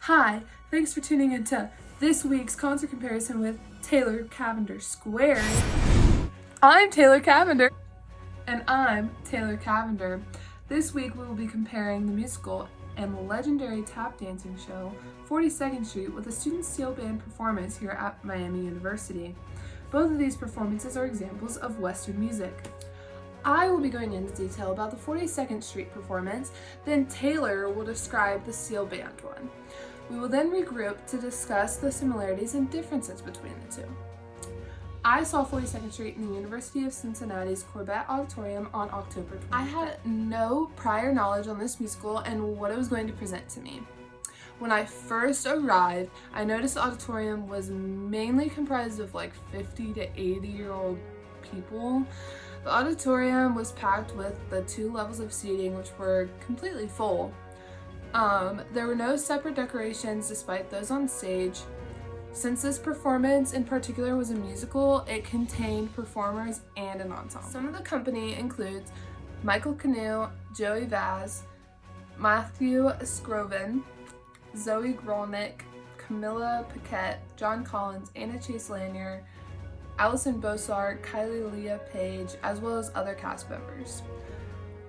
Hi, thanks for tuning into this week's concert comparison with Taylor Cavender Squared. I'm Taylor Cavender. And I'm Taylor Cavender. This week we will be comparing the musical and legendary tap dancing show 42nd Street with a student steel band performance here at Miami University. Both of these performances are examples of Western music. I will be going into detail about the 42nd Street performance, then Taylor will describe the steel band one. We will then regroup to discuss the similarities and differences between the two. I saw 42nd Street in the University of Cincinnati's Corbett Auditorium on October 20th. I had no prior knowledge on this musical and what it was going to present to me. When I first arrived, I noticed the auditorium was mainly comprised of like 50 to 80-year-old people. The auditorium was packed with the 2 levels of seating, which were completely full. There were no separate decorations despite those on stage. Since this performance in particular was a musical, it contained performers and an ensemble. Some of the company includes Michael Canoe, Joey Vaz, Matthew Scroven, Zoe Grolnick, Camilla Paquette, John Collins, Anna Chase Lanier, Allison Bossart, Kylie Leah Page, as well as other cast members.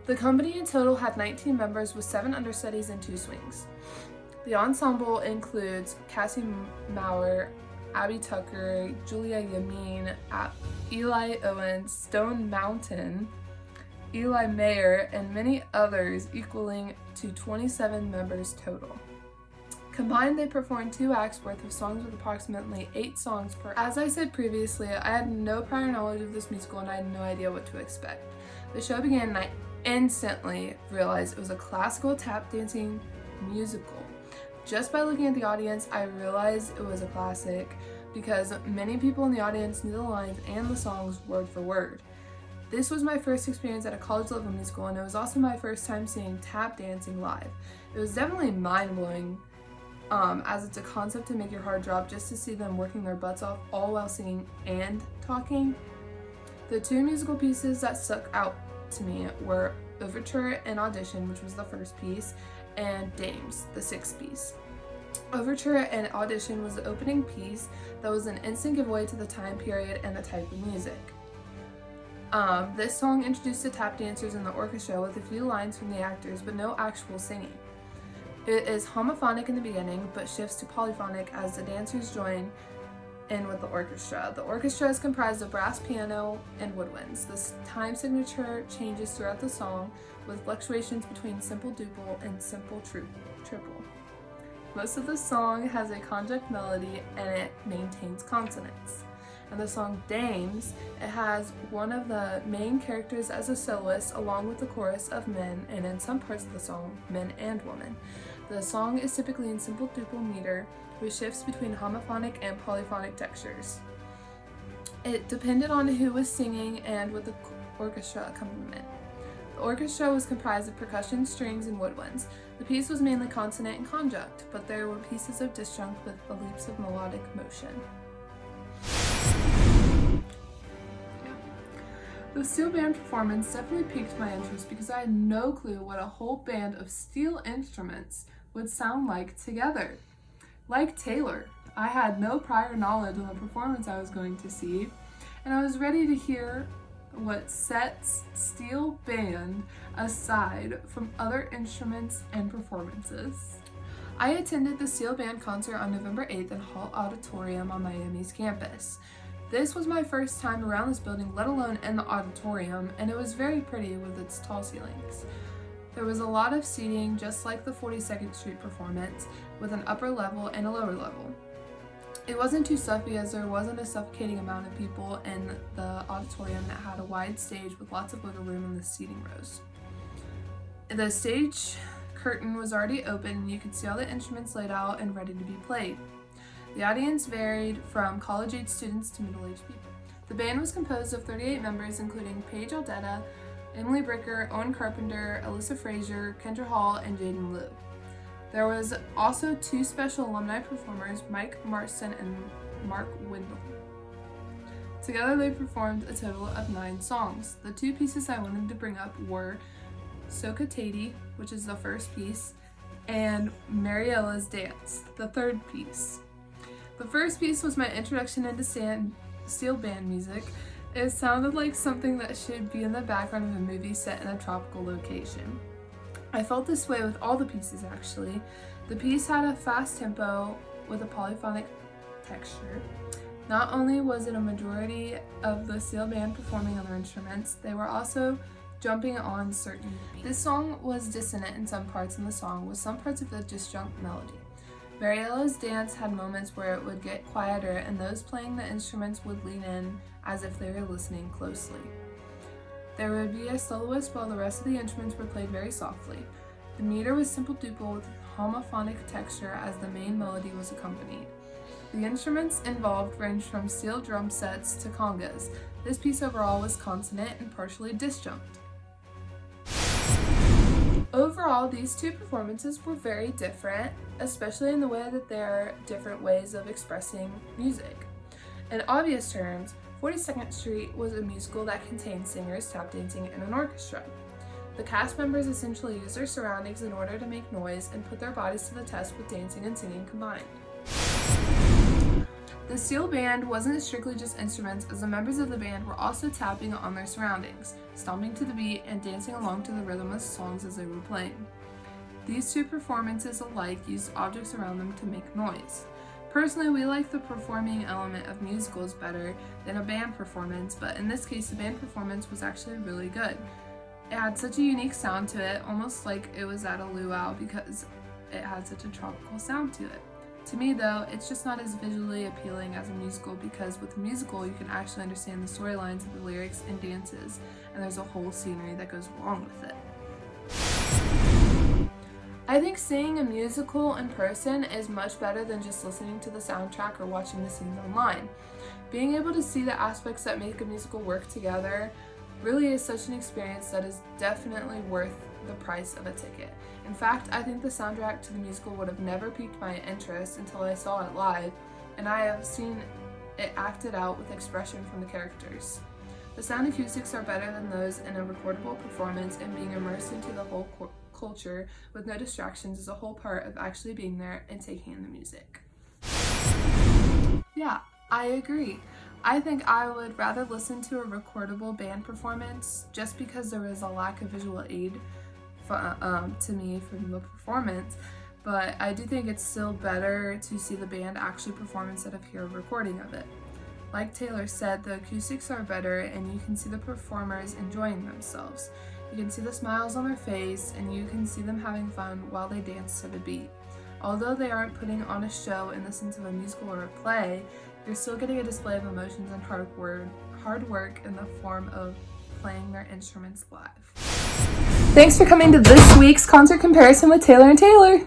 The company in total had 19 members with 7 understudies and 2 swings. The ensemble includes Cassie Maurer, Abby Tucker, Julia Yamin, Eli Owens, Stone Mountain, Eli Mayer, and many others, equaling to 27 members total. Combined, they performed 2 acts worth of songs with approximately 8 songs per act. As I said previously, I had no prior knowledge of this musical and I had no idea what to expect. The show began and I instantly realized it was a classical tap dancing musical. Just by looking at the audience, I realized it was a classic because many people in the audience knew the lines and the songs word for word. This was my first experience at a college level musical and it was also my first time seeing tap dancing live. It was definitely mind-blowing as it's a concept to make your heart drop just to see them working their butts off all while singing and talking. The 2 musical pieces that stuck out to me were Overture and Audition, which was the first piece, and Dames, the 6th piece. Overture and Audition was the opening piece that was an instant giveaway to the time period and the type of music. This song introduced the tap dancers in the orchestra with a few lines from the actors, but no actual singing. It is homophonic in the beginning, but shifts to polyphonic as the dancers join in with the orchestra. The orchestra is comprised of brass, piano, and woodwinds. The time signature changes throughout the song, with fluctuations between simple duple and simple triple. Most of the song has a conjunct melody and it maintains consonants. In the song Dames, it has one of the main characters as a soloist along with the chorus of men, and in some parts of the song, men and women. The song is typically in simple duple meter with shifts between homophonic and polyphonic textures. It depended on who was singing and with the orchestra accompaniment. The orchestra was comprised of percussion, strings, and woodwinds. The piece was mainly consonant and conjunct, but there were pieces of disjunct with the leaps of melodic motion. The steel band performance definitely piqued my interest because I had no clue what a whole band of steel instruments would sound like together. Like Taylor, I had no prior knowledge on the performance I was going to see, and I was ready to hear what sets steel band aside from other instruments and performances. I attended the steel band concert on November 8th in Hall Auditorium on Miami's campus. This was my first time around this building, let alone in the auditorium, and it was very pretty with its tall ceilings. There was a lot of seating, just like the 42nd Street performance, with an upper level and a lower level. It wasn't too stuffy as there wasn't a suffocating amount of people in the auditorium that had a wide stage with lots of wiggle room in the seating rows. The stage curtain was already open and you could see all the instruments laid out and ready to be played. The audience varied from college-age students to middle-aged people. The band was composed of 38 members, including Paige Aldetta, Emily Bricker, Owen Carpenter, Alyssa Frazier, Kendra Hall, and Jaden Liu. There was also 2 special alumni performers, Mike Marston and Mark Windle. Together they performed a total of 9 songs. The 2 pieces I wanted to bring up were Soka Tati, which is the first piece, and Mariella's Dance, the third piece. The first piece was my introduction into steel band music. It sounded like something that should be in the background of a movie set in a tropical location. I felt this way with all the pieces actually. The piece had a fast tempo with a polyphonic texture. Not only was it a majority of the steel band performing on their instruments, they were also jumping on certain beats. This song was dissonant in some parts in the song, with some parts of it disjunct melody. Mariella's Dance had moments where it would get quieter and those playing the instruments would lean in as if they were listening closely. There would be a soloist while the rest of the instruments were played very softly. The meter was simple duple with homophonic texture as the main melody was accompanied. The instruments involved ranged from steel drum sets to congas. This piece overall was consonant and partially disjunct. Overall, these two performances were very different, especially in the way that there are different ways of expressing music. In obvious terms, 42nd Street was a musical that contained singers tap dancing in an orchestra. The cast members essentially used their surroundings in order to make noise and put their bodies to the test with dancing and singing combined. The steel band wasn't strictly just instruments, as the members of the band were also tapping on their surroundings, stomping to the beat, and dancing along to the rhythm of songs as they were playing. These two performances alike used objects around them to make noise. Personally, we like the performing element of musicals better than a band performance, but in this case, the band performance was actually really good. It had such a unique sound to it, almost like it was at a luau because it had such a tropical sound to it. To me though, it's just not as visually appealing as a musical because with a musical you can actually understand the storylines of the lyrics and dances, and there's a whole scenery that goes along with it. I think seeing a musical in person is much better than just listening to the soundtrack or watching the scenes online. Being able to see the aspects that make a musical work together really is such an experience that is definitely worth the price of a ticket. In fact, I think the soundtrack to the musical would have never piqued my interest until I saw it live, and I have seen it acted out with expression from the characters. The sound acoustics are better than those in a recordable performance, and being immersed into the whole culture with no distractions is a whole part of actually being there and taking in the music. Yeah, I agree. I think I would rather listen to a recordable band performance just because there was a lack of visual aid to me from the performance, but I do think it's still better to see the band actually perform instead of hear a recording of it. Like Taylor said, the acoustics are better and you can see the performers enjoying themselves. You can see the smiles on their face and you can see them having fun while they dance to the beat. Although they aren't putting on a show in the sense of a musical or a play, you're still getting a display of emotions and hard work in the form of playing their instruments live. Thanks for coming to this week's concert comparison with Taylor and Taylor.